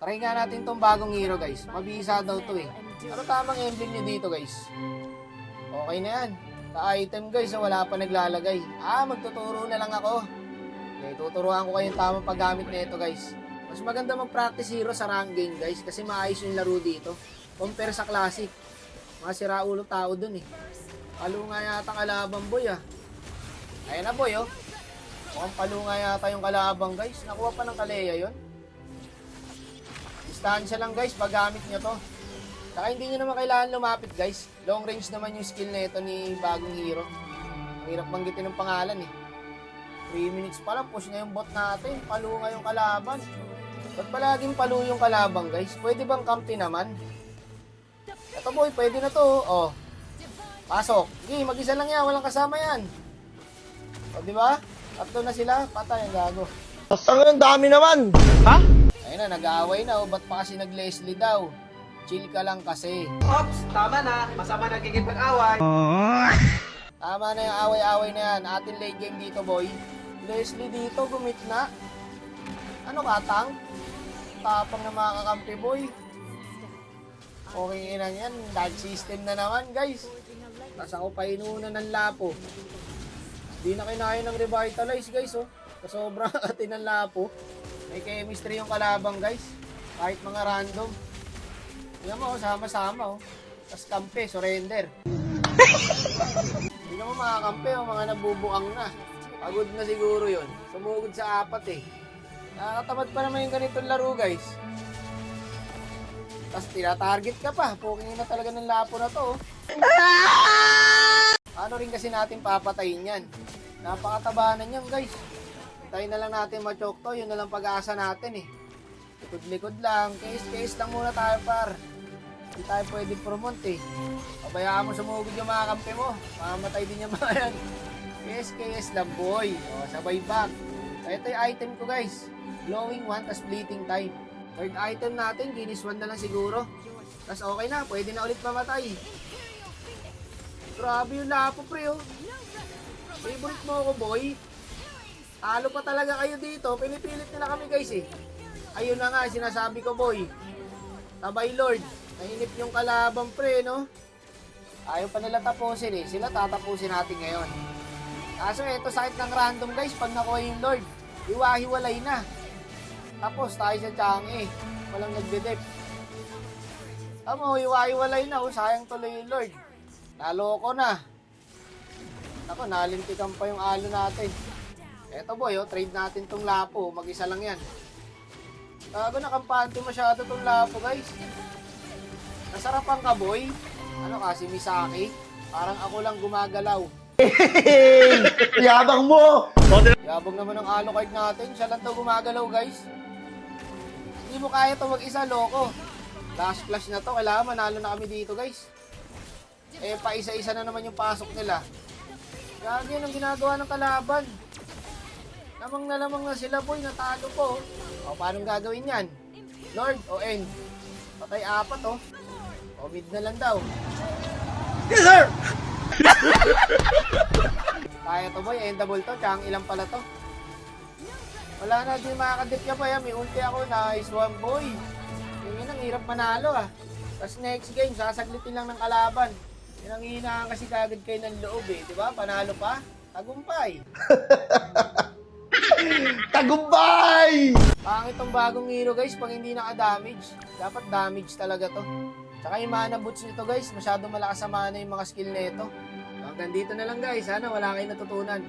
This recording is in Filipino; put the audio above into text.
Try nga natin tong bagong hero guys. Mabisa daw to eh. Ano tamang emblem nyo dito guys? Okay na yan. Sa item guys, wala pa naglalagay. Magtuturo na lang ako. Okay, tuturuan ko kayong tamang paggamit na ito guys. Mas maganda mag-practice hero sa rank game guys kasi maayos yung laro dito. Compare sa classic. Mga siraulo tao dun eh. Palo nga yata kalaban boy ah. Ayan na boy oh. Mukhang palo nga yata yung kalabang guys. Nakuha pa ng Kaleya yon. Distansya lang guys paggamit nyo to. Saka hindi nyo naman kailangan lumapit guys. Long range naman yung skill na ito ni bagong hero. Ang hirap banggitin ng pangalan eh. 3 minutes pa lang push na yung bot natin. Palo nga yung kalaban. Ba't palaging palo yung kalabang guys? Pwede bang kampi naman? Ito boy, pwede na to oh. Pasok. Sige, mag-isa lang yan. Walang kasama yan. O diba? Tatlo na sila. Patay ang gago. Ang dami naman. Ha? Ayun na, nag-aaway na. Ba't pa kasi nag-Leslie daw? Chill ka lang kasi. Ops, tama na. Masama nagiging pag-away. Tama na yung away-away na yan. Atin late game dito, boy. Leslie dito, gumit na. Ano ka, tank? Tapang na mga kakampi, boy. Okay na yan. Dodge system na naman, guys. Tapos ako pa inuuna ng lapo. Di na kinain ng revitalize, guys, oh. Sa sobrang atin ng lapo. May chemistry yung kalabang, guys. Kahit mga random. Tingnan mo, sama-sama, oh. Tapos kampe, surrender. Hindi naman mga kampe, oh, mga nabubuang na. Pagod na siguro yon. Sumugod sa 4 eh. Nakakatamad pa naman yung ganitong laro, guys. Tapos tinatarget ka pa. Puking na talaga ng lapo na to, oh. Ano rin kasi natin papatayin yan. Napakatabanan yan, guys. Tayo na lang natin ma-choke to. Yun na lang pag-aasa natin eh. Likod-likod lang. Case lang muna tayo, par. Hindi tayo pwede promote eh. Pabayaan mo sumugod yung mga kampi mo. Mamamatay din yung mga yan. KS lang, boy. O, sabay back. So, ito yung item ko, guys. Glowing 1, tas bleeding time. Third item natin, Guinness 1 na lang siguro. Tas okay na, pwede na ulit mamatay. Grabe yung lapo, pre, oh. Favorite mo ako, boy. Talo pa talaga kayo dito. Pinipilit nila kami, guys, eh. Ayun na nga, sinasabi ko, boy. Tabay, Lord. Nainip yung kalabang, pre, no? Ayaw pa nila tapusin, eh. Sila tatapusin natin ngayon. Kaso, eto sakit ng random, guys. Pag nakuha yung Lord, hiwa-hiwalay na. Tapos, tayo sa Changi. Walang nagde-dep. Tamo, hiwa-hiwalay na, oh. Sayang tuloy yung Lord. Naloko na. Ako, nalintikan pa yung alo natin. Eto boy, oh, trade natin tong lapo. Mag-isa lang yan. Gago, nakampante masyado tong lapo, guys. Nasarapan ka, boy. Ano kasi, Misaki? Parang ako lang gumagalaw. Yabang mo. Yabang naman ang alo card natin. Siya lang to gumagalaw, guys. Hindi mo kaya to mag-isa, loko. Last clash na to. Kailangan manalo na kami dito, guys. Eh, pa isa-isa na naman yung pasok nila. Gagi yun ang ginagawa ng kalaban. Lamang na sila, boy. Natalo po. O, paano gagawin yan? Lord o end? Patay 4, oh. O, mid na lang daw. Yes, sir. Kaya to, boy. Endable to. Tsaka ilang pala to. Wala na, di makakadip ka pa yan. May ulti ako. Nice one, boy. Yung ang hirap manalo, ah. Tapos next game, sasaglitin lang ng kalaban. Yan ang hinahan kasi kagad kayo ng loob, eh. Diba? Panalo pa. Tagumpay. Tagumpay! Pangit tong bagong hero, guys, pag hindi naka-damage. Dapat damage talaga to. Tsaka yung mana boots nito, guys, masyado malakas sa mana yung mga skill nito. Hanggang dito na lang, guys. Sana wala kayong natutunan.